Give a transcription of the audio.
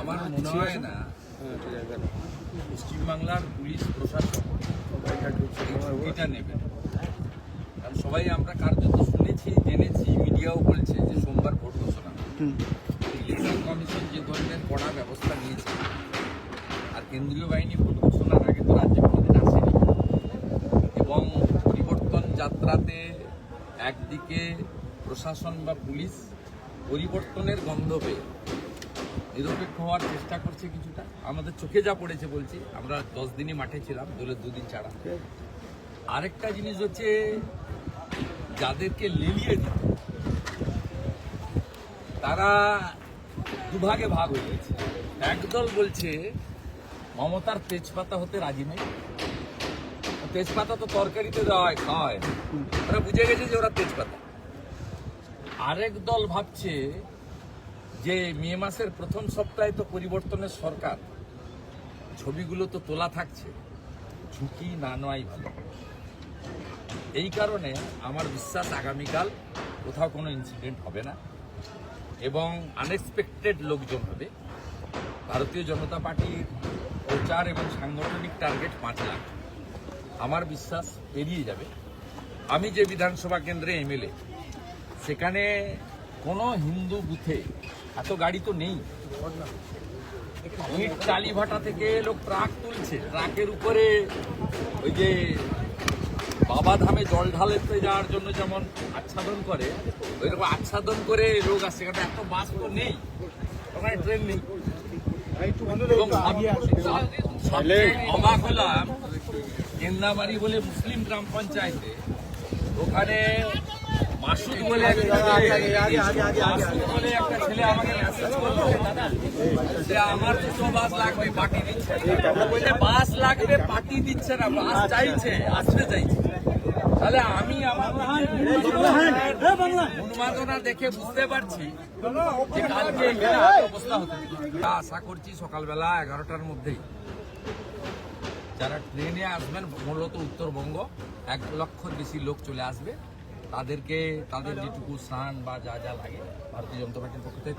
আমার মনে হয় না পশ্চিমবাংলার পুলিশ প্রশাসন ছুটিটা নেবে, কারণ সবাই আমরা কার্যত শুনেছি, জেনেছি, মিডিয়াও বলছে যে সোমবার ভোট ঘোষণা। ইলেকশন কমিশন যে ধরনের কড়া ব্যবস্থা নিয়েছে, আর কেন্দ্রীয় বাহিনী ভোট ঘোষণার আগে তো রাজ্যে কোনোদিন আসেনি, এবং পরিবর্তন যাত্রাতে একদিকে প্রশাসন বা পুলিশ পরিবর্তনের গন্ধ পেয়ে নিরপেক্ষ হওয়ার চেষ্টা করছে কিছুটা। আমাদের চোখে যা পড়েছে বলছি, আমরা 10 দিনই মাঠে ছিলাম, দলের 2 দিন ছাড়া। আরেকটা জিনিস হচ্ছে, যাদেরকে লেলিয়ে দিত তারা দুভাগে ভাগ হয়ে গেছে। একদল বলছে মমতার তেজপাতা হতে রাজি নেই, তেজপাতা তো তরকারিতে দেওয়া হয়, খাওয়া হয়, ওরা বুঝে গেছে যে ওরা তেজপাতা। আরেক দল ভাবছে যে মে মাসের প্রথম সপ্তাহে তো পরিবর্তনের সরকার, ছবিগুলো তো তোলা থাকছে, ঝুঁকি না নেওয়াই ভালো। এই কারণে আমার বিশ্বাস আগামীকাল কোথাও কোনো ইনসিডেন্ট হবে না এবং আনএক্সপেক্টেড লোকজন হবে। ভারতীয় জনতা পার্টির প্রচার এবং সাংগঠনিক টার্গেট 5 লাখ, আমার বিশ্বাস এড়িয়ে যাবে। আমি যে বিধানসভা কেন্দ্রে এমএলএ, সেখানে কোনো হিন্দু বুথে এত গাড়ি তো নেই। ইট টালিভাটা থেকে লোক ট্রাক তুলছে, ট্রাকের উপরে ওই যে বাবা ধামে জল ঢালতে যাওয়ার জন্য যেমন আচ্ছাদন করে, ওইরকম আচ্ছাদন করে লোক আসছে। কারণ এত বাস তো নেই, ওখানে ট্রেন নেই। অবাক হলাম, কেন্দাবাড়ি বলে মুসলিম গ্রাম পঞ্চায়েতে, ওখানে মাসুদ বলে একটা ছেলে আমাকে মেসেজ করলো যে আমার 200 বাস লাগবে, পার্টি দিচ্ছে। বাস লাগবে, পার্টি দিচ্ছে না, বাস চাইছে, আসতে চাইছে। তাহলে আমি আমার উন্মাদনা দেখে বুঝতে পারছি যে কালকে অবস্থা হতে। আশা করছি সকালবেলা 11টার মধ্যেই যারা ট্রেনে আসবেন, মূলত উত্তরবঙ্গ, 1 লক্ষর বেশি লোক চলে আসবে। তাদেরকে তাদের যেটুকু স্নান বা যা যা লাগে ভারতীয় জনতা পার্টির পক্ষ থেকে